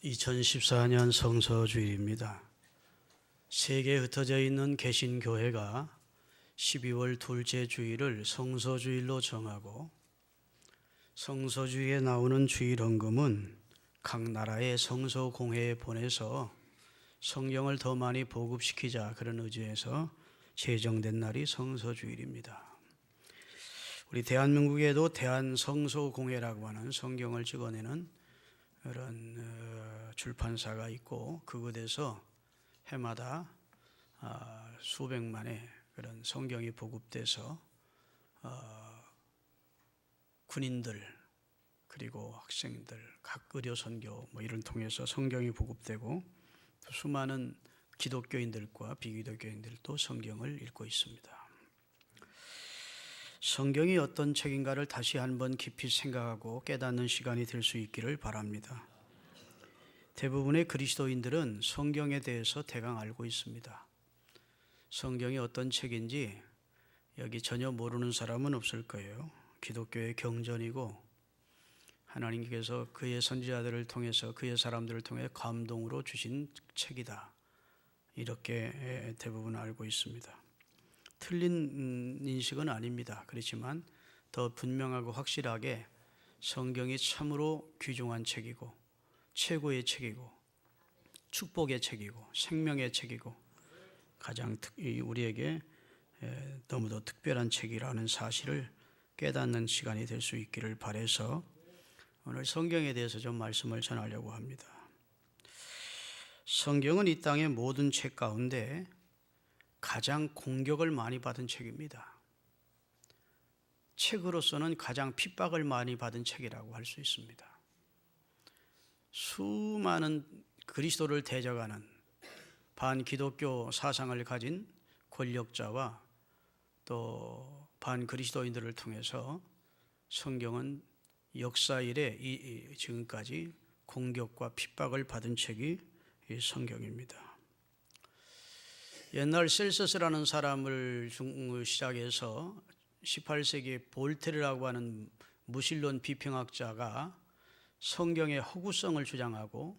2014년 성서주일입니다. 세계에 흩어져 있는 개신교회가 12월 둘째 주일을 성서주일로 정하고 성서주일에 나오는 주일 헌금은 각 나라의 성서공회에 보내서 성경을 더 많이 보급시키자 그런 의지에서 제정된 날이 성서주일입니다. 우리 대한민국에도 대한성서공회라고 하는 성경을 찍어내는 그런 출판사가 있고 그곳에서 해마다 수백만의 그런 성경이 보급돼서 군인들 그리고 학생들 각 의료 선교 이런 통해서 성경이 보급되고 또 수많은 기독교인들과 비기독교인들도 성경을 읽고 있습니다. 성경이 어떤 책인가를 다시 한번 깊이 생각하고 깨닫는 시간이 될 수 있기를 바랍니다. 대부분의 그리스도인들은 성경에 대해서 대강 알고 있습니다. 성경이 어떤 책인지 여기 전혀 모르는 사람은 없을 거예요. 기독교의 경전이고 하나님께서 그의 선지자들을 통해서 그의 사람들을 통해 감동으로 주신 책이다. 이렇게 대부분 알고 있습니다. 틀린 인식은 아닙니다. 그렇지만 더 분명하고 확실하게 성경이 참으로 귀중한 책이고 최고의 책이고 축복의 책이고 생명의 책이고 가장 우리에게 너무도 특별한 책이라는 사실을 깨닫는 시간이 될 수 있기를 바라서 오늘 성경에 대해서 좀 말씀을 전하려고 합니다. 성경은 이 땅의 모든 책 가운데 가장 공격을 많이 받은 책입니다. 책으로서는 가장 핍박을 많이 받은 책이라고 할 수 있습니다. 수많은 그리스도를 대적하는 반기독교 사상을 가진 권력자와 또 반그리스도인들을 통해서 성경은 역사 이래 지금까지 공격과 핍박을 받은 책이 이 성경입니다. 옛날 셀서스라는 사람을 시작해서 18세기 볼테르라고 하는 무신론 비평학자가 성경의 허구성을 주장하고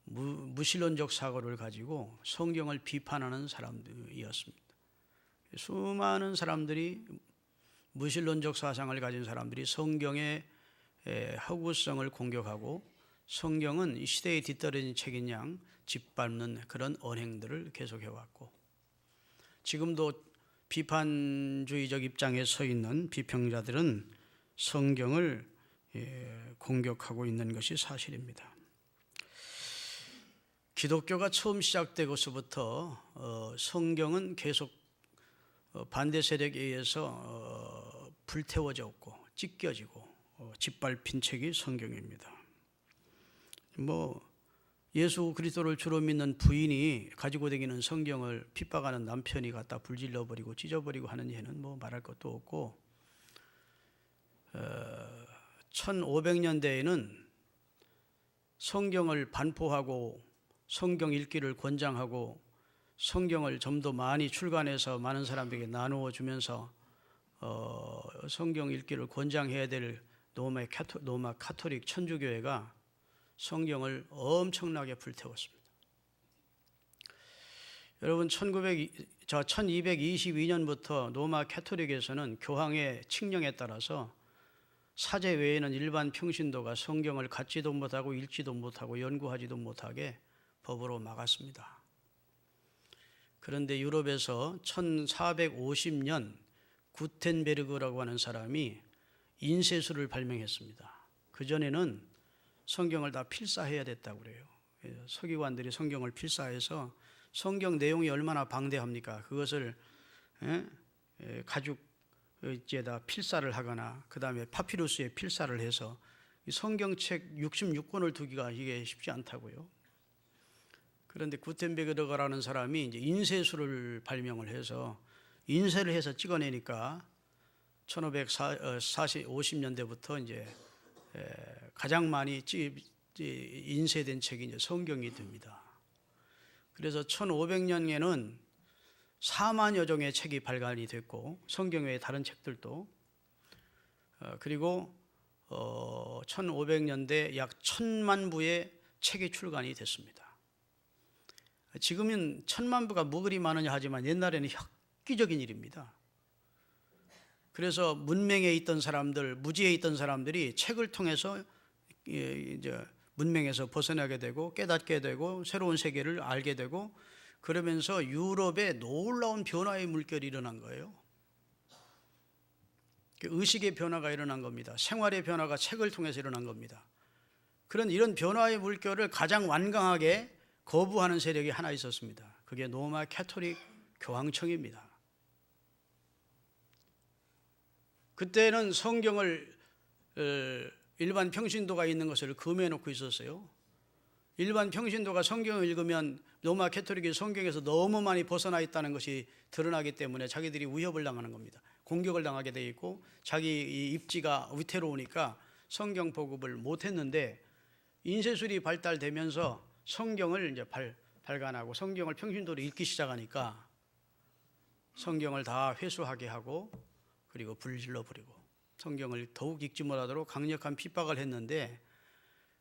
무신론적 사고를 가지고 성경을 비판하는 사람들이었습니다. 수많은 사람들이 무신론적 사상을 가진 사람들이 성경의 허구성을 공격하고 성경은 이 시대에 뒤떨어진 책인 양 짓밟는 그런 언행들을 계속해왔고 지금도 비판주의적 입장에 서 있는 비평자들은 성경을 공격하고 있는 것이 사실입니다. 기독교가 처음 시작되고서부터 성경은 계속 반대 세력에 의해서 불태워졌고 찢겨지고 짓밟힌 책이 성경입니다. 예수 그리스도를 주로 믿는 부인이 가지고 다니는 성경을 핍박하는 남편이 갖다 불질러버리고 찢어버리고 하는 예는 말할 것도 없고 1500년대에는 성경을 반포하고 성경 읽기를 권장하고 성경을 좀 더 많이 출간해서 많은 사람들에게 나누어 주면서 성경 읽기를 권장해야 될 로마 카톨릭 천주교회가 성경을 엄청나게 불태웠습니다. 여러분 1222년부터 로마 카톨릭에서는 교황의 칙령에 따라서 사제 외에는 일반 평신도가 성경을 갖지도 못하고 읽지도 못하고 연구하지도 못하게 법으로 막았습니다. 그런데 유럽에서 1450년 구텐베르그라고 하는 사람이 인쇄술을 발명했습니다. 그전에는 성경을 다 필사해야 됐다고 그래요. 서기관들이 성경을 필사해서 성경 내용이 얼마나 방대합니까? 그것을 가죽에다 필사를 하거나 그 다음에 파피루스에 필사를 해서 성경책 66권을 두기가 이게 쉽지 않다고요. 그런데 구텐베르그라는 사람이 이제 인쇄술을 발명을 해서 인쇄를 해서 찍어내니까 1550년대부터 이제 가장 많이 인쇄된 책이 이제 성경이 됩니다. 그래서 1500년에는 4만여 종의 책이 발간이 됐고 성경 외의 다른 책들도 그리고 1500년대 약 1000만 부의 책이 출간이 됐습니다. 지금은 1000만 부가 뭐 그리 많으냐 하지만 옛날에는 획기적인 일입니다. 그래서 문명에 있던 사람들, 무지에 있던 사람들이 책을 통해서 이제 문명에서 벗어나게 되고 깨닫게 되고 새로운 세계를 알게 되고, 그러면서 유럽에 놀라운 변화의 물결이 일어난 거예요. 의식의 변화가 일어난 겁니다. 생활의 변화가 책을 통해서 일어난 겁니다. 이런 변화의 물결을 가장 완강하게 거부하는 세력이 하나 있었습니다. 그게 로마 캐토릭 교황청입니다. 그때는 성경을 일반 평신도가 있는 것을 금해 놓고 있었어요. 일반 평신도가 성경을 읽으면 로마 캐토릭이 성경에서 너무 많이 벗어나 있다는 것이 드러나기 때문에 자기들이 위협을 당하는 겁니다. 공격을 당하게 돼 있고 자기 입지가 위태로우니까 성경 보급을 못했는데, 인쇄술이 발달되면서 성경을 이제 발간하고 성경을 평신도로 읽기 시작하니까 성경을 다 회수하게 하고, 그리고 불질러 버리고 성경을 더욱 읽지 못하도록 강력한 핍박을 했는데,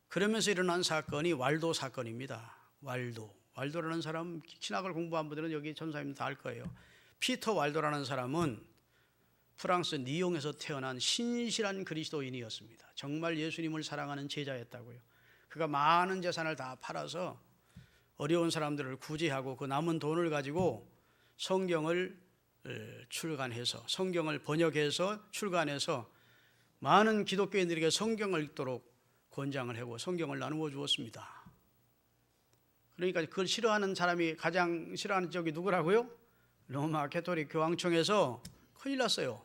그러면서 일어난 사건이 왈도 사건입니다. 왈도라는 사람, 신학을 공부한 분들은 여기 전사님 다 알 거예요. 피터 왈도라는 사람은 프랑스 니옹에서 태어난 신실한 그리스도인이었습니다. 정말 예수님을 사랑하는 제자였다고요. 그가 많은 재산을 다 팔아서 어려운 사람들을 구제하고 그 남은 돈을 가지고 성경을 출간해서, 성경을 번역해서 출간해서 많은 기독교인들에게 성경을 읽도록 권장을 하고 성경을 나누어 주었습니다. 그러니까 그걸 싫어하는 사람이, 가장 싫어하는 쪽이 누구라고요? 로마 캐토릭 교황청에서 큰일 났어요.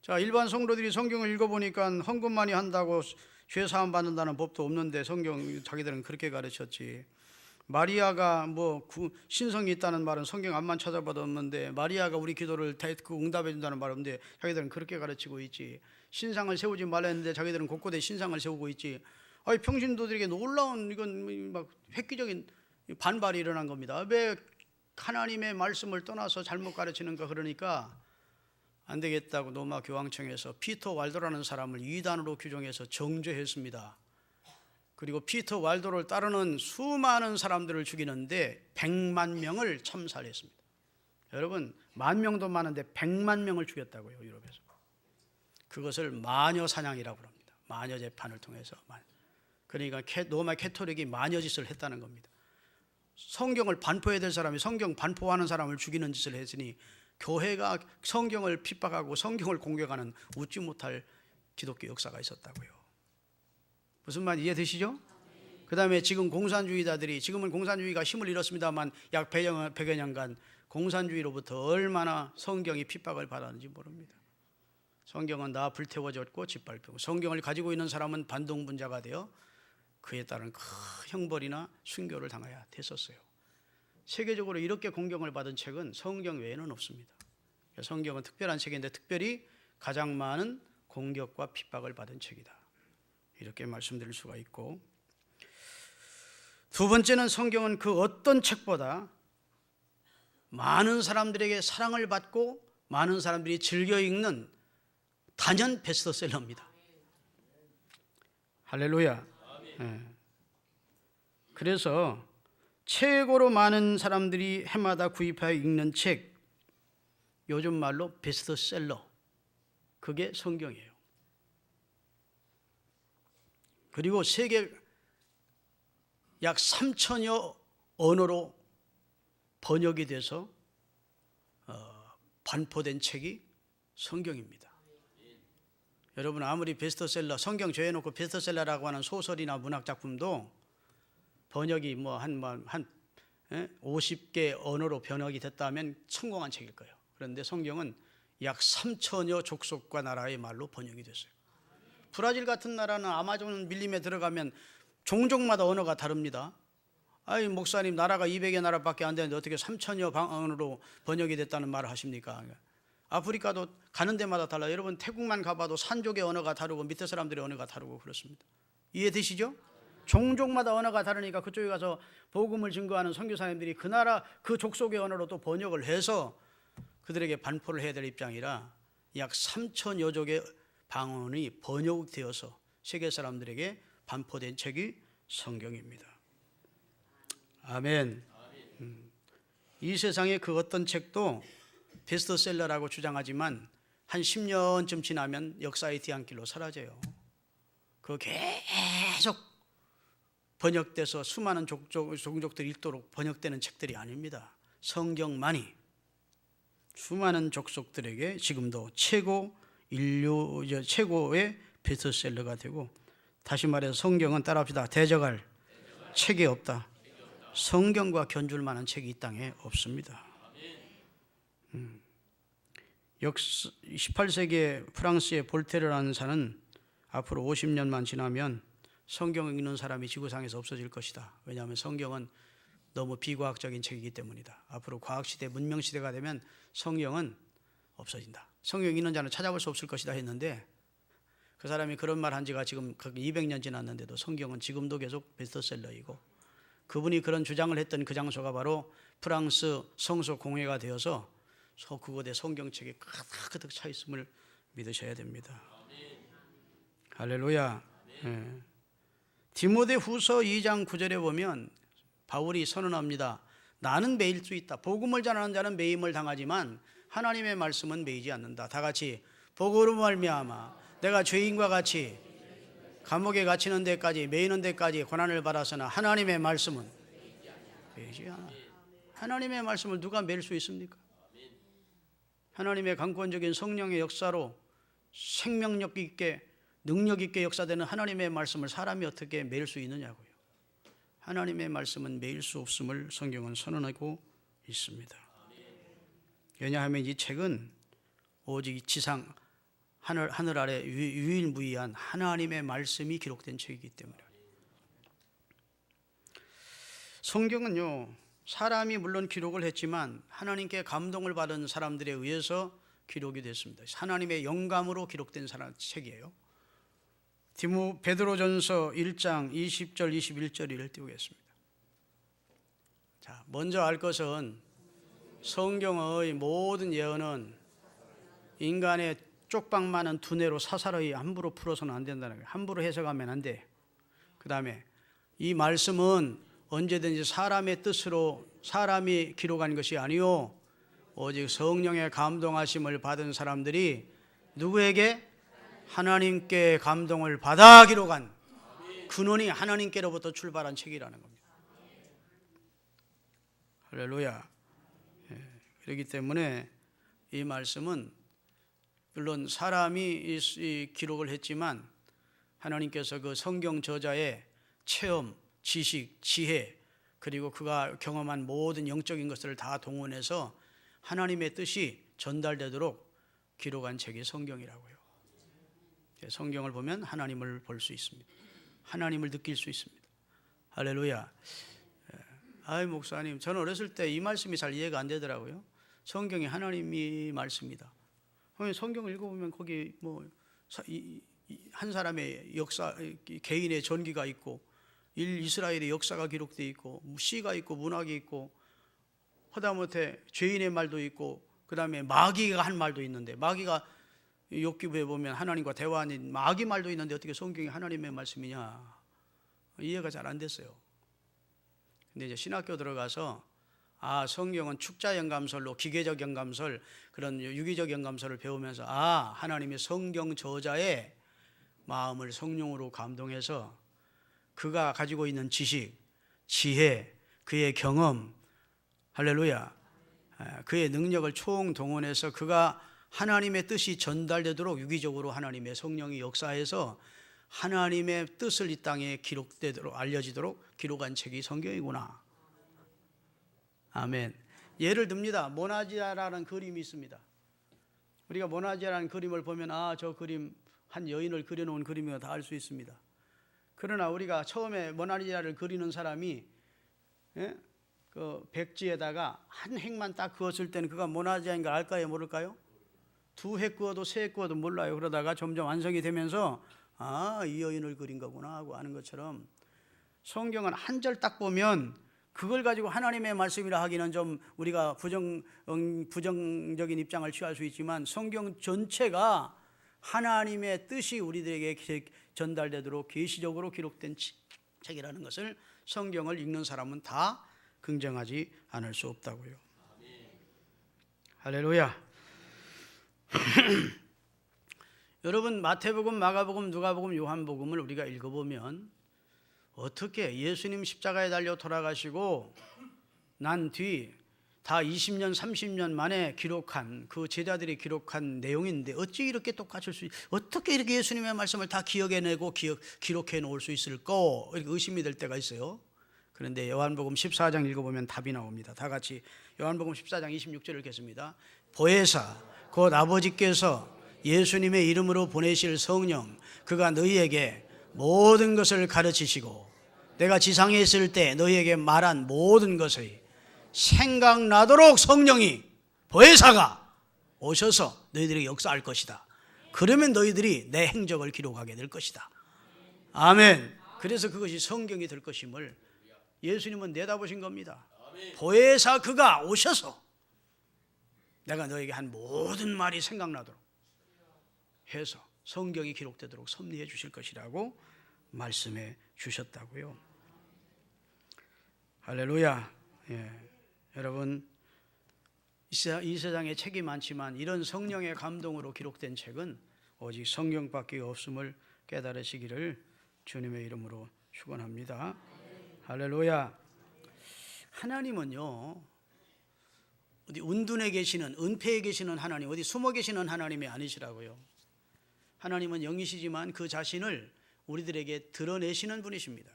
자, 일반 성도들이 성경을 읽어보니까 헌금 많이 한다고 죄 사함 받는다는 법도 없는데 성경 자기들은 그렇게 가르쳤지. 마리아가 뭐 신성이 있다는 말은 성경 앞만 찾아봐도 없는데, 마리아가 우리 기도를 응답해 준다는 말 없는데 자기들은 그렇게 가르치고 있지. 신상을 세우지 말랬는데 자기들은 곳곳에 신상을 세우고 있지. 평신도들에게 놀라운, 이건 막 획기적인 반발이 일어난 겁니다. 왜 하나님의 말씀을 떠나서 잘못 가르치는가? 그러니까 안 되겠다고 로마 교황청에서 피터 왈도라는 사람을 이단으로 규정해서 정죄했습니다. 그리고 피터 왈도를 따르는 수많은 사람들을 죽이는데 100만 명을 참살했습니다. 여러분, 10,000명도 많은데 100만 명을 죽였다고요, 유럽에서. 그것을 마녀 사냥이라고 합니다. 마녀 재판을 통해서. 그러니까 로마 캐토릭이 마녀짓을 했다는 겁니다. 성경을 반포해야 될 사람이 성경 반포하는 사람을 죽이는 짓을 했으니, 교회가 성경을 핍박하고 성경을 공격하는 웃지 못할 기독교 역사가 있었다고요. 무슨 말 이해되시죠? 그 다음에 지금 공산주의자들이, 지금은 공산주의가 힘을 잃었습니다만 약 100여 년간 공산주의로부터 얼마나 성경이 핍박을 받았는지 모릅니다. 성경은 다 불태워졌고 짓밟히고, 성경을 가지고 있는 사람은 반동분자가 되어 그에 따른 큰 형벌이나 순교를 당해야 됐었어요. 세계적으로 이렇게 공경을 받은 책은 성경 외에는 없습니다. 성경은 특별한 책인데 특별히 가장 많은 공격과 핍박을 받은 책이다, 이렇게 말씀드릴 수가 있고, 두 번째는 성경은 그 어떤 책보다 많은 사람들에게 사랑을 받고 많은 사람들이 즐겨 읽는 단연 베스트셀러입니다. 할렐루야. 네. 그래서 최고로 많은 사람들이 해마다 구입하여 읽는 책, 요즘 말로 베스트셀러, 그게 성경이에요. 그리고 세계 약 3,000여 언어로 번역이 돼서 반포된 책이 성경입니다. 여러분, 아무리 베스트셀러, 성경 조여놓고 베스트셀러라고 하는 소설이나 문학작품도 번역이 한 50개 언어로 번역이 됐다면 성공한 책일 거예요. 그런데 성경은 약 3,000여 족속과 나라의 말로 번역이 됐어요. 브라질 같은 나라는 아마존 밀림에 들어가면 종족마다 언어가 다릅니다. 목사님, 나라가 200여 나라밖에 안 되는데 어떻게 3,000여 언어로 번역이 됐다는 말을 하십니까? 아프리카도 가는 데마다 달라요. 여러분, 태국만 가봐도 산족의 언어가 다르고 밑에 사람들의 언어가 다르고 그렇습니다. 이해되시죠? 종족마다 언어가 다르니까 그쪽에 가서 복음을 증거하는 선교사님들이 그 나라 그 족속의 언어로 또 번역을 해서 그들에게 반포를 해야 될 입장이라 약 3,000여 족의 방언이 번역되어서 세계 사람들에게 반포된 책이 성경입니다. 아멘. 이 세상의 그 어떤 책도 베스트셀러라고 주장하지만 한 10년쯤 지나면 역사의 뒤안길로 사라져요. 그 계속 번역돼서 수많은 종족들이 읽도록 번역되는 책들이 아닙니다. 성경만이 수많은 족속들에게 지금도 인류 최고의 베스트셀러가 되고, 다시 말해서 성경은 따라합시다. 대적할 책이 없다. 성경과 견줄 만한 책이 이 땅에 없습니다. 18세기에 프랑스의 볼테르라는 사는 앞으로 50년만 지나면 성경을 읽는 사람이 지구상에서 없어질 것이다. 왜냐하면 성경은 너무 비과학적인 책이기 때문이다. 앞으로 과학시대, 문명시대가 되면 성경은 없어진다. 성경 읽는 자는 찾아볼 수 없을 것이다 했는데, 그 사람이 그런 말 한 지가 지금 200년 지났는데도 성경은 지금도 계속 베스트셀러이고, 그분이 그런 주장을 했던 그 장소가 바로 프랑스 성서 공회가 되어서 그곳에 성경책이 가득 차 있음을 믿으셔야 됩니다. 할렐루야. 네. 디모데후서 2장 9절에 보면 바울이 선언합니다. 나는 매일 수 있다. 복음을 전하는 자는 매임을 당하지만 하나님의 말씀은 매이지 않는다. 다 같이 복음으로 말미암아 내가 죄인과 같이 감옥에 갇히는 데까지, 매이는 데까지 고난을 받았으나 하나님의 말씀은 매이지 않아. 하나님의 말씀을 누가 매일 수 있습니까? 하나님의 강권적인 성령의 역사로 생명력 있게 능력 있게 역사되는 하나님의 말씀을 사람이 어떻게 매일 수 있느냐고요. 하나님의 말씀은 매일 수 없음을 성경은 선언하고 있습니다. 왜냐하면 이 책은 오직 지상 하늘 아래 유일무이한 하나님의 말씀이 기록된 책이기 때문에. 성경은요, 사람이 물론 기록을 했지만 하나님께 감동을 받은 사람들에 의해서 기록이 됐습니다. 하나님의 영감으로 기록된 책이에요. 베드로전서 1장 20절 21절을 띄우겠습니다. 자, 먼저 알 것은 성경의 모든 예언은 인간의 쪽방 많은 두뇌로 사사로이 함부로 풀어서는 안 된다는 거예요. 함부로 해석하면 안 돼. 그 다음에 이 말씀은 언제든지 사람의 뜻으로 사람이 기록한 것이 아니요 오직 성령의 감동하심을 받은 사람들이 누구에게? 하나님께 감동을 받아 기록한, 근원이 하나님께로부터 출발한 책이라는 겁니다. 할렐루야. 그렇기 때문에 이 말씀은 물론 사람이 이 기록을 했지만 하나님께서 그 성경 저자의 체험, 지식, 지혜, 그리고 그가 경험한 모든 영적인 것들을 다 동원해서 하나님의 뜻이 전달되도록 기록한 책이 성경이라고요. 성경을 보면 하나님을 볼 수 있습니다. 하나님을 느낄 수 있습니다. 할렐루야. 아이 목사님, 저는 어렸을 때 이 말씀이 잘 이해가 안 되더라고요. 성경이 하나님이 말씀이다. 성경을 읽어보면 거기 한 사람의 역사, 개인의 전기가 있고 이스라엘의 역사가 기록되어 있고 시가 있고 문학이 있고 하다못해 죄인의 말도 있고 그 다음에 마귀가 한 말도 있는데, 마귀가 욥기부에 보면 하나님과 대화하는 마귀 말도 있는데 어떻게 성경이 하나님의 말씀이냐, 이해가 잘 안 됐어요. 근데 이제 신학교 들어가서 성경은 축자 영감설로 기계적 영감설, 그런 유기적 영감설을 배우면서 하나님의 성경 저자의 마음을 성령으로 감동해서 그가 가지고 있는 지식, 지혜, 그의 경험, 할렐루야, 그의 능력을 총동원해서 그가 하나님의 뜻이 전달되도록 유기적으로 하나님의 성령이 역사해서 하나님의 뜻을 이 땅에 기록되도록 알려지도록 기록한 책이 성경이구나. 아멘. 예를 듭니다. 모나지아라는 그림이 있습니다. 우리가 모나지아라는 그림을 보면 저 그림 한 여인을 그려놓은 그림이다 다 알 수 있습니다. 그러나 우리가 처음에 모나리자를 그리는 사람이 그 백지에다가 한 획만 딱 그었을 때는 그가 모나리자인 걸 알까요, 모를까요? 2획 그어도 3획 그어도 몰라요. 그러다가 점점 완성이 되면서 이 여인을 그린 거구나 하고 아는 것처럼 성경은 한 절 딱 보면 그걸 가지고 하나님의 말씀이라 하기는 좀 우리가 부정적인 입장을 취할 수 있지만 성경 전체가 하나님의 뜻이 우리들에게 전달되도록 계시적으로 기록된 책이라는 것을 성경을 읽는 사람은 다 긍정하지 않을 수 없다고요. 할렐루야. 여러분, 마태복음, 마가복음, 누가복음, 요한복음을 우리가 읽어보면 어떻게 예수님 십자가에 달려 돌아가시고 난 뒤 다 20년, 30년 만에 기록한 그 제자들이 기록한 내용인데 어찌 이렇게 똑같을 수 어떻게 이렇게 예수님의 말씀을 다 기억해내고 기록해 놓을 수 있을까? 이렇게 의심이 될 때가 있어요. 그런데 요한복음 14장 읽어보면 답이 나옵니다. 다 같이 요한복음 14장 26절을 읽겠습니다. 보혜사 곧 아버지께서 예수님의 이름으로 보내실 성령 그가 너희에게 모든 것을 가르치시고 내가 지상에 있을 때 너희에게 말한 모든 것을 생각나도록 성령이 보혜사가 오셔서 너희들에게 역사할 것이다. 그러면 너희들이 내 행적을 기록하게 될 것이다. 아멘. 그래서 그것이 성경이 될 것임을 예수님은 내다보신 겁니다. 보혜사 그가 오셔서 내가 너에게 한 모든 말이 생각나도록 해서 성경이 기록되도록 섭리해 주실 것이라고 말씀해 주셨다고요. 할렐루야. 예. 여러분, 이 세상에 책이 많지만 이런 성령의 감동으로 기록된 책은 오직 성경밖에 없음을 깨달으시기를 주님의 이름으로 축원합니다. 할렐루야. 하나님은요, 어디 운둔에 계시는, 은폐에 계시는 하나님, 어디 숨어 계시는 하나님이 아니시라고요. 하나님은 영이시지만 그 자신을 우리들에게 드러내시는 분이십니다.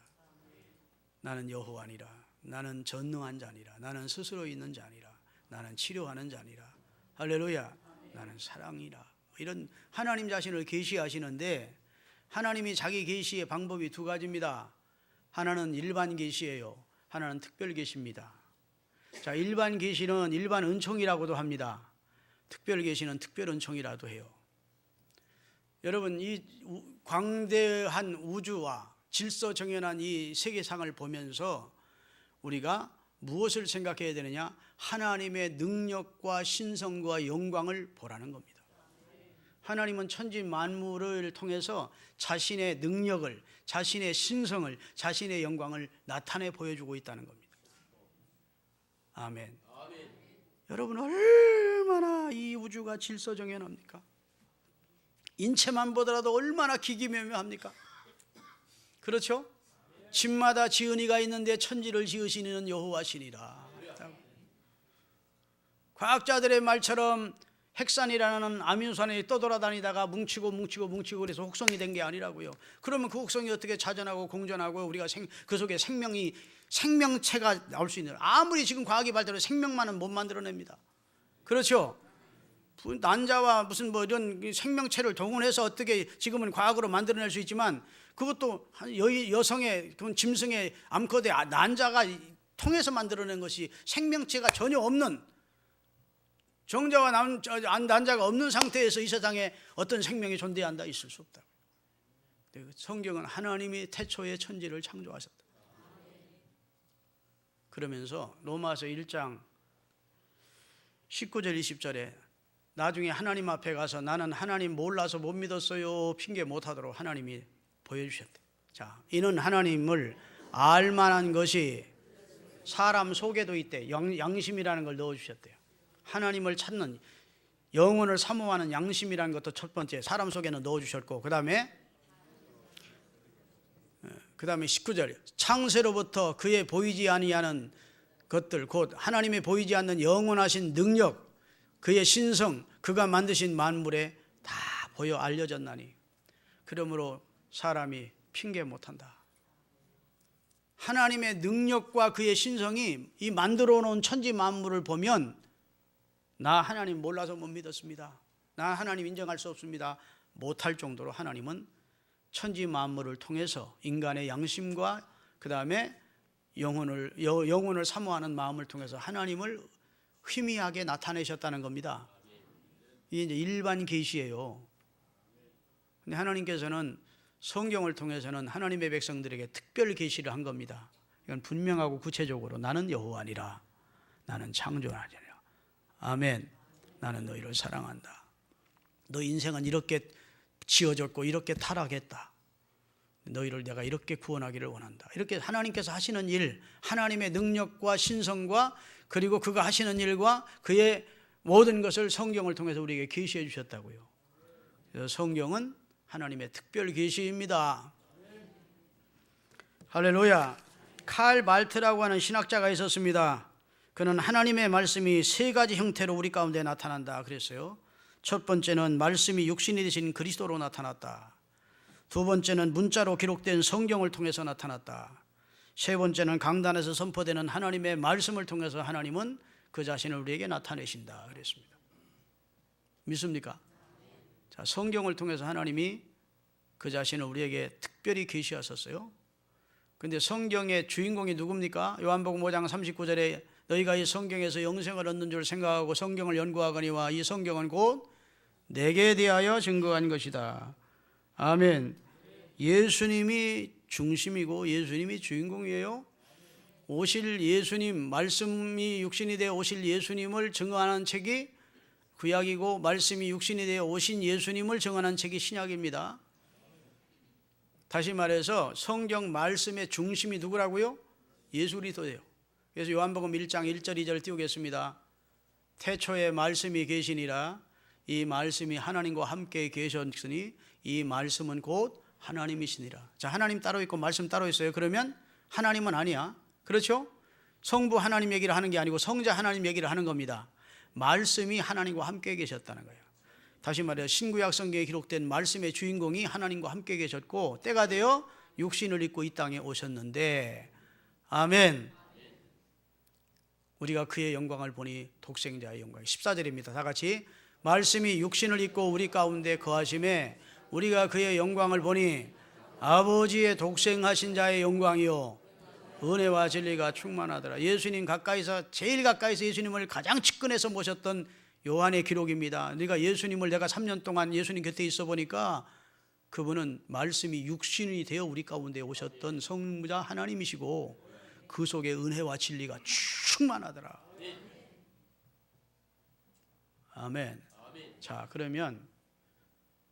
나는 여호와니라. 나는 전능한 자니라. 나는 스스로 있는 자니라. 나는 치료하는 자니라. 할렐루야. 나는 사랑이라. 이런 하나님 자신을 계시하시는데 하나님이 자기 계시의 방법이 두 가지입니다. 하나는 일반 계시예요. 하나는 특별 계시입니다. 자, 일반 계시는 일반 은총이라고도 합니다. 특별 계시는 특별 은총이라도 해요. 여러분, 이 광대한 우주와 질서정연한 이 세계상을 보면서 우리가 무엇을 생각해야 되느냐? 하나님의 능력과 신성과 영광을 보라는 겁니다. 하나님은 천지 만물을 통해서 자신의 능력을, 자신의 신성을, 자신의 영광을 나타내 보여주고 있다는 겁니다. 아멘. 여러분, 얼마나 이 우주가 질서정연합니까? 인체만 보더라도 얼마나 기기묘묘합니까? 그렇죠? 집마다 지은이가 있는데 천지를 지으시는 여호와시니라. 과학자들의 말처럼 핵산이라는 아민산이 떠돌아다니다가 뭉치고 그래서 혹성이 된 게 아니라고요. 그러면 그 혹성이 어떻게 자전하고 공전하고 우리가 그 속에 생명체가 나올 수 있는, 아무리 지금 과학이 발달해도 생명만은 못 만들어냅니다. 그렇죠? 난자와 무슨 뭐 이런 생명체를 동원해서 어떻게 지금은 과학으로 만들어낼 수 있지만 그것도 여성의 그런 짐승의 암컷의 난자가 통해서 만들어낸 것이 생명체가 전혀 없는, 정자와 난자가 없는 상태에서 이 세상에 어떤 생명이 존재한다 있을 수 없다. 성경은 하나님이 태초에 천지를 창조하셨다. 그러면서 로마서 1장 19절 20절에 나중에 하나님 앞에 가서 나는 하나님 몰라서 못 믿었어요 핑계 못하도록 하나님이 보여주셨대. 자, 이는 하나님을 알만한 것이 사람 속에도 있대. 양심이라는 걸 넣어주셨대요. 하나님을 찾는, 영혼을 사모하는 양심이라는 것도 첫 번째 사람 속에는 넣어주셨고, 그 다음에 19절 창세로부터 그의 보이지 아니하는 것들 곧 하나님의 보이지 않는 영원하신 능력, 그의 신성, 그가 만드신 만물에 다 보여 알려졌나니 그러므로 사람이 핑계 못한다. 하나님의 능력과 그의 신성이 이 만들어 놓은 천지 만물을 보면 나 하나님 몰라서 못 믿었습니다, 나 하나님 인정할 수 없습니다 못할 정도로 하나님은 천지 만물을 통해서 인간의 양심과 그 다음에 영혼을 사모하는 마음을 통해서 하나님을 희미하게 나타내셨다는 겁니다. 이게 이제 일반 계시예요. 근데 하나님께서는 성경을 통해서는 하나님의 백성들에게 특별 계시를 한 겁니다. 이건 분명하고 구체적으로 나는 여호와니라. 나는 창조하니라. 아멘. 나는 너희를 사랑한다. 너 인생은 이렇게 지어졌고 이렇게 타락했다. 너희를 내가 이렇게 구원하기를 원한다. 이렇게 하나님께서 하시는 일, 하나님의 능력과 신성과 그리고 그가 하시는 일과 그의 모든 것을 성경을 통해서 우리에게 계시해 주셨다고요. 그래서 성경은 하나님의 특별 계시입니다. 할렐루야. 칼 말트라고 하는 신학자가 있었습니다. 그는 하나님의 말씀이 세 가지 형태로 우리 가운데 나타난다 그랬어요. 첫 번째는 말씀이 육신이 되신 그리스도로 나타났다. 두 번째는 문자로 기록된 성경을 통해서 나타났다. 세 번째는 강단에서 선포되는 하나님의 말씀을 통해서 하나님은 그 자신을 우리에게 나타내신다 그랬습니다. 믿습니까? 자, 성경을 통해서 하나님이 그 자신을 우리에게 특별히 계시하셨어요. 근데 성경의 주인공이 누굽니까? 요한복음 5장 39절에 너희가 이 성경에서 영생을 얻는 줄 생각하고 성경을 연구하거니와 이 성경은 곧 내게 대하여 증거한 것이다. 아멘. 예수님이 중심이고 예수님이 주인공이에요. 오실 예수님, 말씀이 육신이 되어 오실 예수님을 증언하는 책이 구약이고 말씀이 육신이 되어 오신 예수님을 증언한 책이 신약입니다. 다시 말해서 성경 말씀의 중심이 누구라고요? 예수 그리스도예요. 그래서 요한복음 1장 1절 2절 띄우겠습니다. 태초에 말씀이 계시니라. 이 말씀이 하나님과 함께 계셨으니 이 말씀은 곧 하나님이시니라. 자, 하나님 따로 있고 말씀 따로 있어요. 그러면 하나님은 아니야. 그렇죠? 성부 하나님 얘기를 하는 게 아니고 성자 하나님 얘기를 하는 겁니다. 말씀이 하나님과 함께 계셨다는 거예요. 다시 말해 신구약 성경에 기록된 말씀의 주인공이 하나님과 함께 계셨고 때가 되어 육신을 입고 이 땅에 오셨는데 아멘. 우리가 그의 영광을 보니 독생자의 영광. 14절입니다. 다 같이 말씀이 육신을 입고 우리 가운데 거하심에 우리가 그의 영광을 보니 아버지의 독생하신 자의 영광이요 은혜와 진리가 충만하더라. 예수님 가까이서 제일 가까이서 예수님을 가장 측근해서 모셨던 요한의 기록입니다. 내가 예수님을 내가 3년 동안 예수님 곁에 있어 보니까 그분은 말씀이 육신이 되어 우리 가운데 오셨던 성자 하나님이시고 그 속에 은혜와 진리가 충만하더라. 아멘. 자, 그러면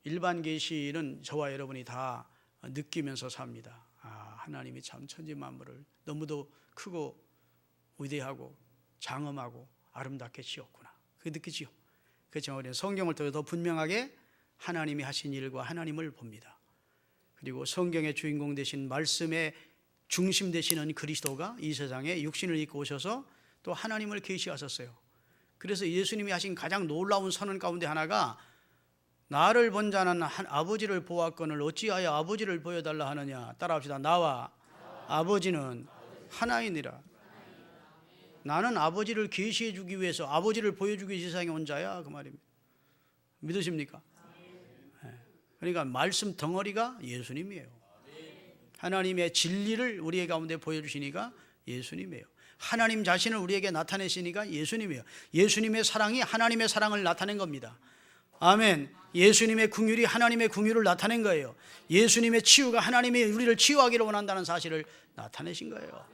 일반 계시는 저와 여러분이 다 느끼면서 삽니다. 아, 하나님이 참 천지 만물을 너무도 크고 위대하고 장엄하고 아름답게 지었구나. 그게 느끼지요. 그렇지만 우리는 성경을 통해 더 분명하게 하나님이 하신 일과 하나님을 봅니다. 그리고 성경의 주인공 되신 말씀의 중심 되시는 그리스도가 이 세상에 육신을 입고 오셔서 또 하나님을 계시하셨어요. 그래서 예수님이 하신 가장 놀라운 선언 가운데 하나가 나를 본 자는 아버지를 보았거늘 어찌하여 아버지를 보여달라 하느냐. 따라합시다. 나와 아버지는 하나이니라. 나는 아버지를 계시해 주기 위해서 아버지를 보여주기 위해서 세상에 온 자야 그 말입니다. 믿으십니까? 네. 그러니까 말씀 덩어리가 예수님이에요. 하나님의 진리를 우리의 가운데 보여주시니까 예수님이에요. 하나님 자신을 우리에게 나타내시니까 예수님이에요. 예수님의 사랑이 하나님의 사랑을 나타낸 겁니다. 아멘. 예수님의 긍휼이 하나님의 긍휼을 나타낸 거예요. 예수님의 치유가 하나님이 우리를 치유하기를 원한다는 사실을 나타내신 거예요.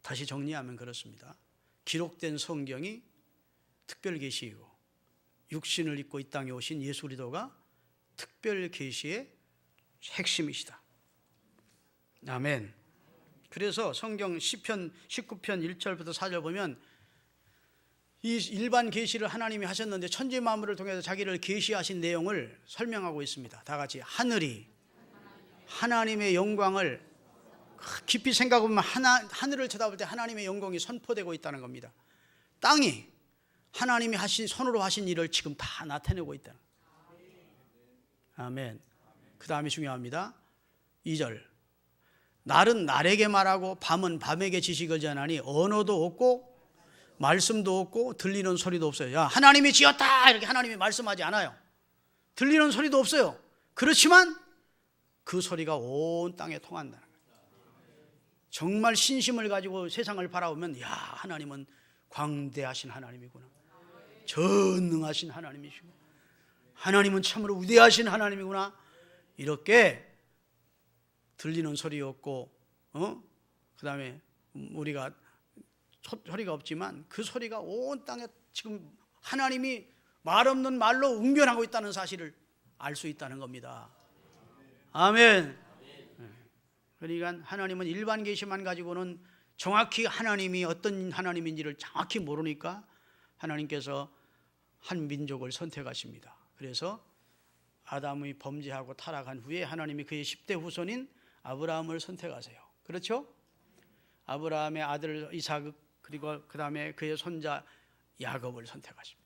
다시 정리하면 그렇습니다. 기록된 성경이 특별 계시이고 육신을 입고 이 땅에 오신 예수 그리스도가 특별 계시의 핵심이시다. 아멘. 그래서 성경 시편 19편 1절부터 4절 보면 이 일반 계시를 하나님이 하셨는데 천지 만물을 통해서 자기를 계시하신 내용을 설명하고 있습니다. 다 같이 하늘이 하나님의 영광을 깊이 생각해보면 하늘을 쳐다볼 때 하나님의 영광이 선포되고 있다는 겁니다. 땅이 하나님이 하신 손으로 하신 일을 지금 다 나타내고 있다는 거예요. 아멘. 그 다음이 중요합니다. 2절 날은 날에게 말하고 밤은 밤에게 지식을 전하니 언어도 없고 말씀도 없고 들리는 소리도 없어요. 야, 하나님이 지었다 이렇게 하나님이 말씀하지 않아요. 들리는 소리도 없어요. 그렇지만 그 소리가 온 땅에 통한다는 거예요. 정말 신심을 가지고 세상을 바라보면 야, 하나님은 광대하신 하나님이구나. 전능하신 하나님이시고 하나님은 참으로 위대하신 하나님이구나. 이렇게 들리는 소리였고 그 다음에 우리가 소리가 없지만 그 소리가 온 땅에 지금 하나님이 말 없는 말로 응변하고 있다는 사실을 알 수 있다는 겁니다. 아멘. 그러니까 하나님은 일반 계시만 가지고는 정확히 하나님이 어떤 하나님인지를 정확히 모르니까 하나님께서 한 민족을 선택하십니다. 그래서 아담이 범죄하고 타락한 후에 하나님이 그의 10대 후손인 아브라함을 선택하세요. 그렇죠? 아브라함의 아들 이삭, 그리고 그 다음에 그의 손자 야곱을 선택하십니다.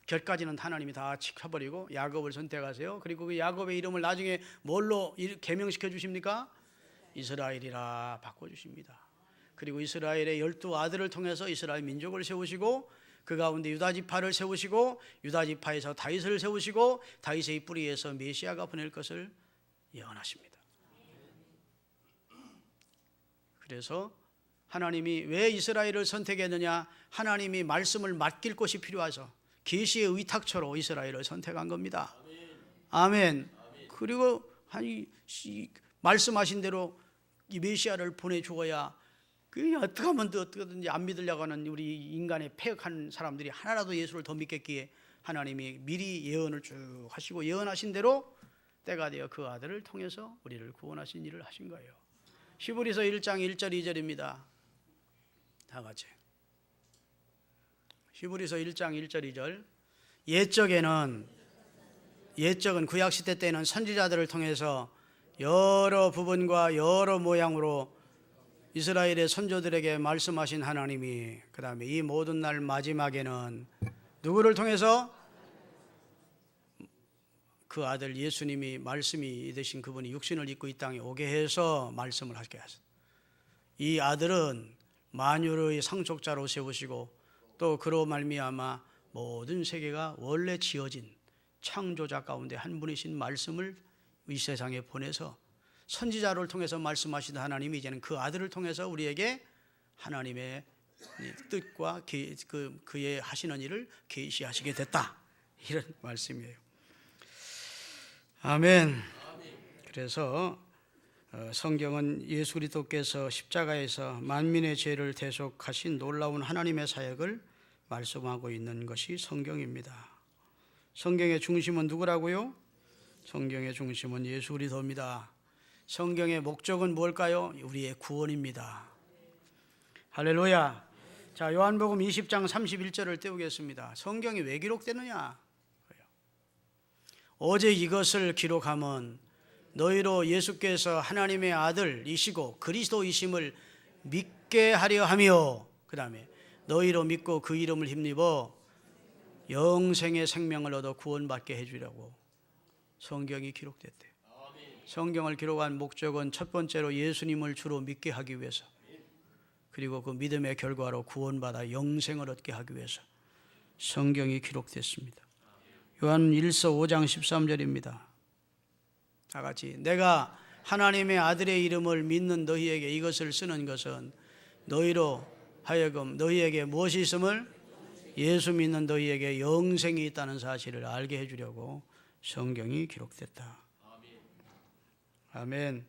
결까지는 하나님이 다 지켜버리고 야곱을 선택하세요. 그리고 그 야곱의 이름을 나중에 뭘로 개명시켜 주십니까? 이스라엘이라 바꿔주십니다. 그리고 이스라엘의 12아들을 통해서 이스라엘 민족을 세우시고 그 가운데 유다지파를 세우시고 유다지파에서 다윗을 세우시고 다윗의 뿌리에서 메시아가 보낼 것을 예언하십니다. 그래서 하나님이 왜 이스라엘을 선택했느냐? 하나님이 말씀을 맡길 곳이 필요해서 계시의 의탁처로 이스라엘을 선택한 겁니다. 아멘. 그리고 말씀하신 대로 이 메시아를 보내주어야 그 어떻게 하면 어떻게든지 안 믿으려고 하는 우리 인간의 패역한 사람들이 하나라도 예수를 더 믿겠기에 하나님이 미리 예언을 쭉 하시고 예언하신 대로 때가 되어 그 아들을 통해서 우리를 구원하신 일을 하신 거예요. 히브리서 1장 1절 2절입니다. 다 같이. 히브리서 1장 1절 2절. 옛적은 구약시대 때는 선지자들을 통해서 여러 부분과 여러 모양으로 이스라엘의 선조들에게 말씀하신 하나님이 그 다음에 이 모든 날 마지막에는 누구를 통해서? 그 아들 예수님이 말씀이 되신 그분이 육신을 입고 이 땅에 오게 해서 말씀을 하게 하셨어요. 이 아들은 만유의 상속자로 세우시고 또 그로 말미암아 모든 세계가 원래 지어진 창조자 가운데 한 분이신 말씀을 이 세상에 보내서 선지자를 통해서 말씀하신 하나님이 이제는 그 아들을 통해서 우리에게 하나님의 뜻과 그의 하시는 일을 계시하시게 됐다. 이런 말씀이에요. 아멘. 그래서 성경은 예수 그리스도께서 십자가에서 만민의 죄를 대속하신 놀라운 하나님의 사역을 말씀하고 있는 것이 성경입니다. 성경의 중심은 누구라고요? 성경의 중심은 예수 그리스도입니다. 성경의 목적은 뭘까요? 우리의 구원입니다. 할렐루야. 자, 요한복음 20장 31절을 떼우겠습니다. 성경이 왜 기록되느냐? 어제 이것을 기록함은 너희로 예수께서 하나님의 아들이시고 그리스도이심을 믿게 하려 하며 그 다음에 너희로 믿고 그 이름을 힘입어 영생의 생명을 얻어 구원받게 해주려고 성경이 기록됐대요. 성경을 기록한 목적은 첫 번째로 예수님을 주로 믿게 하기 위해서, 그리고 그 믿음의 결과로 구원받아 영생을 얻게 하기 위해서 성경이 기록됐습니다. 요한 1서 5장 13절입니다. 다 같이. 내가 하나님의 아들의 이름을 믿는 너희에게 이것을 쓰는 것은 너희로 하여금 너희에게 무엇이 있음을, 예수 믿는 너희에게 영생이 있다는 사실을 알게 해주려고 성경이 기록됐다. 아멘.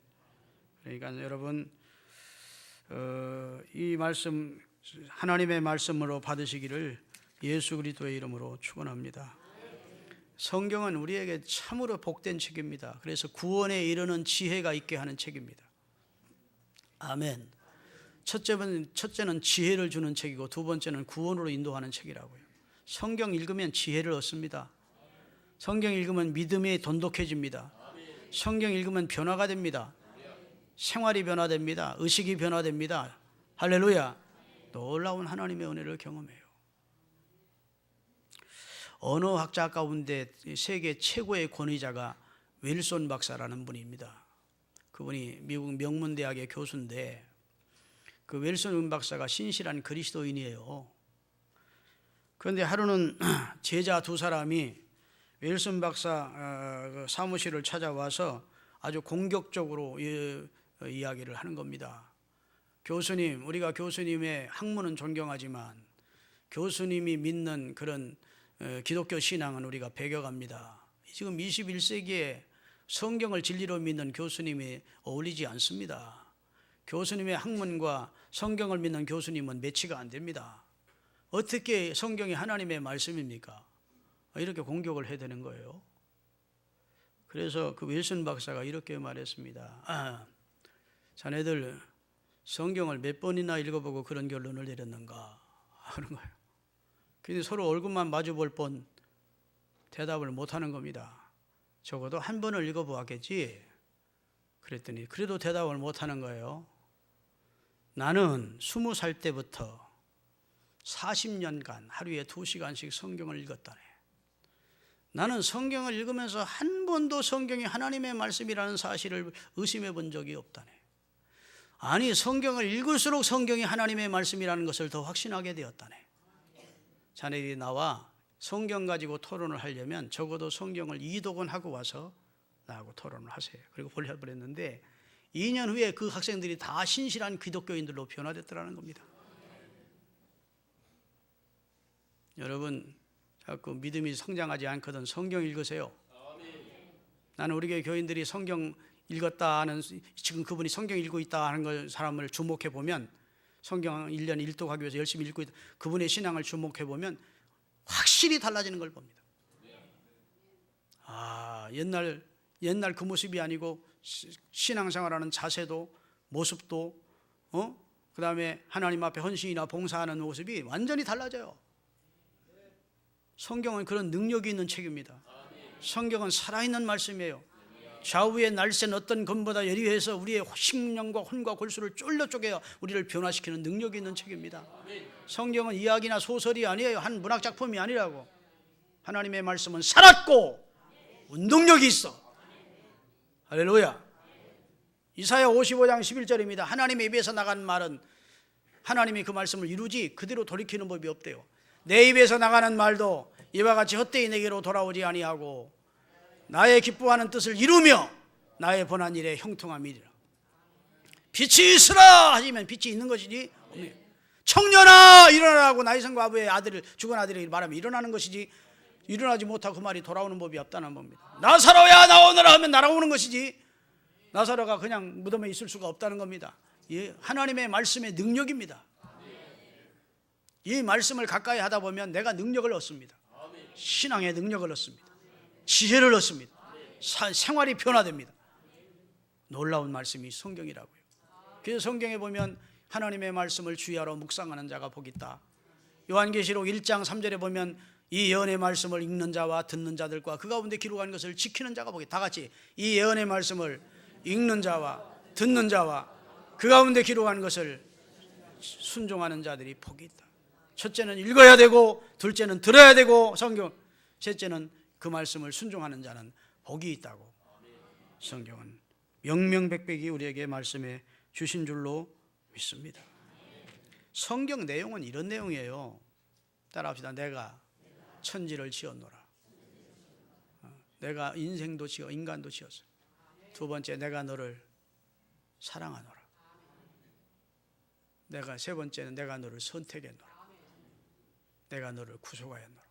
그러니까 여러분 이 말씀 하나님의 말씀으로 받으시기를 예수 그리스도의 이름으로 축원합니다. 성경은 우리에게 참으로 복된 책입니다. 그래서 구원에 이르는 지혜가 있게 하는 책입니다. 아멘. 첫째는 지혜를 주는 책이고 두 번째는 구원으로 인도하는 책이라고요. 성경 읽으면 지혜를 얻습니다. 성경 읽으면 믿음이 돈독해집니다. 성경 읽으면 변화가 됩니다. 생활이 변화됩니다. 의식이 변화됩니다. 할렐루야. 놀라운 하나님의 은혜를 경험해요. 언어학자 가운데 세계 최고의 권위자가 윌슨 박사라는 분입니다. 그분이 미국 명문대학의 교수인데 그 윌슨 박사가 신실한 그리스도인이에요. 그런데 하루는 제자 두 사람이 윌슨 박사 사무실을 찾아와서 아주 공격적으로 이야기를 하는 겁니다. 교수님, 우리가 교수님의 학문은 존경하지만 교수님이 믿는 그런 기독교 신앙은 우리가 배격합니다. 지금 21세기에 성경을 진리로 믿는 교수님이 어울리지 않습니다. 교수님의 학문과 성경을 믿는 교수님은 매치가 안 됩니다. 어떻게 성경이 하나님의 말씀입니까? 이렇게 공격을 해야 되는 거예요. 그래서 그 윌슨 박사가 이렇게 말했습니다. 자네들 성경을 몇 번이나 읽어보고 그런 결론을 내렸는가 하는 거예요. 근데 서로 얼굴만 마주 볼 뻔 대답을 못하는 겁니다. 적어도 한 번을 읽어보았겠지. 그랬더니 그래도 대답을 못하는 거예요. 나는 20살 때부터 40년간 하루에 2시간씩 성경을 읽었다네. 나는 성경을 읽으면서 한 번도 성경이 하나님의 말씀이라는 사실을 의심해 본 적이 없다네. 아니, 성경을 읽을수록 성경이 하나님의 말씀이라는 것을 더 확신하게 되었다네. 자네들이 나와 성경 가지고 토론을 하려면 적어도 성경을 2독은 하고 와서 나하고 토론을 하세요. 그리고 보내버렸는데 2년 후에 그 학생들이 다 신실한 기독교인들로 변화됐더라는 겁니다. 여러분, 자꾸 믿음이 성장하지 않거든 성경 읽으세요. 나는 우리 교회 교인들이 성경 읽었다 하는, 지금 그분이 성경 읽고 있다 하는 걸 사람을 주목해 보면, 성경 1년 1독하기 위해서 열심히 읽고 있다, 그분의 신앙을 주목해 보면 확실히 달라지는 걸 봅니다. 옛날 그 모습이 아니고 신앙생활하는 자세도 모습도 그 다음에 하나님 앞에 헌신이나 봉사하는 모습이 완전히 달라져요. 성경은 그런 능력이 있는 책입니다. 성경은 살아있는 말씀이에요. 좌우의 날쌘 어떤 검보다 예리해서 우리의 심령과 혼과 골수를 쫄려 쪼개어 우리를 변화시키는 능력이 있는 책입니다. 성경은 이야기나 소설이 아니에요. 한 문학작품이 아니라고. 하나님의 말씀은 살았고 운동력이 있어. 할렐루야. 이사야 55장 11절입니다. 하나님의 입에서 나간 말은 하나님이 그 말씀을 이루지 그대로 돌이키는 법이 없대요. 내 입에서 나가는 말도 이와 같이 헛되이 내게로 돌아오지 아니하고 나의 기뻐하는 뜻을 이루며 나의 본한 일에 형통함이리라. 빛이 있으라 하시면 빛이 있는 것이지, 청년아 일어나라고 나이성과 아부의 아들을, 죽은 아들에게 말하면 일어나는 것이지, 일어나지 못하고 그 말이 돌아오는 법이 없다는 겁니다. 나사로야 나오너라 하면 날아오는 것이지 나사로가 그냥 무덤에 있을 수가 없다는 겁니다. 하나님의 말씀의 능력입니다. 이 말씀을 가까이 하다 보면 내가 능력을 얻습니다. 신앙의 능력을 얻습니다. 지혜를 얻습니다. 생활이 변화됩니다. 놀라운 말씀이 성경이라고요. 그래서 성경에 보면 하나님의 말씀을 주의하러 묵상하는 자가 복이 있다. 요한계시록 1장 3절에 보면 이 예언의 말씀을 읽는 자와 듣는 자들과 그 가운데 기록한 것을 지키는 자가 복이 있다. 다 같이 이 예언의 말씀을 읽는 자와 듣는 자와 그 가운데 기록한 것을 순종하는 자들이 복이 있다. 첫째는 읽어야 되고, 둘째는 들어야 되고, 성경, 셋째는 그 말씀을 순종하는 자는 복이 있다고 성경은 명명백백이 우리에게 말씀해 주신 줄로 믿습니다. 성경 내용은 이런 내용이에요. 따라합시다. 내가 천지를 지었노라. 내가 인생도 지어 인간도 지었어요. 두 번째, 내가 너를 사랑하노라. 세 번째는 내가 너를 선택했노라. 내가 너를 구속하였노라.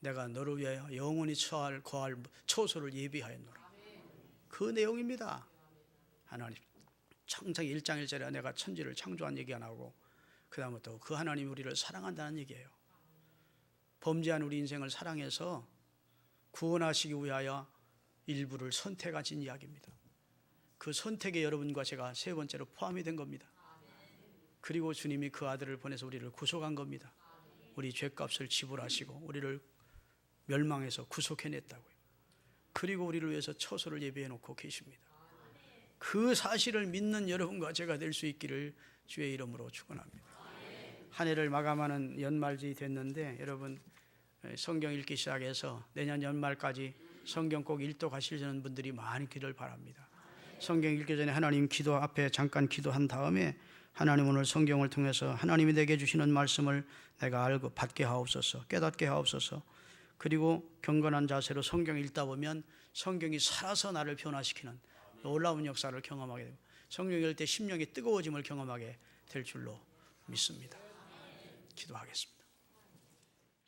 내가 너를 위하여 영원히 거할 처소를 예비하였노라. 그 내용입니다. 하나님 창세기 1장 1절에 내가 천지를 창조한 얘기 안 하고, 그 다음부터 그 하나님이 우리를 사랑한다는 얘기예요. 범죄한 우리 인생을 사랑해서 구원하시기 위하여 일부를 선택하신 이야기입니다. 그 선택에 여러분과 제가 세 번째로 포함이 된 겁니다. 그리고 주님이 그 아들을 보내서 우리를 구속한 겁니다. 우리 죄값을 지불하시고 우리를 멸망해서 구속해냈다고요. 그리고 우리를 위해서 처소를 예비해 놓고 계십니다. 그 사실을 믿는 여러분과 제가 될 수 있기를 주의 이름으로 축원합니다. 한 해를 마감하는 연말이 됐는데, 여러분 성경 읽기 시작해서 내년 연말까지 성경 꼭 일독하시려는 분들이 많기를 바랍니다. 성경 읽기 전에 하나님 기도 앞에 잠깐 기도한 다음에, 하나님 오늘 성경을 통해서 하나님이 내게 주시는 말씀을 내가 알고 받게 하옵소서, 깨닫게 하옵소서. 그리고 경건한 자세로 성경 읽다 보면 성경이 살아서 나를 변화시키는 놀라운 역사를 경험하게 되고, 성경 읽을 때 심령이 뜨거워짐을 경험하게 될 줄로 믿습니다. 기도하겠습니다.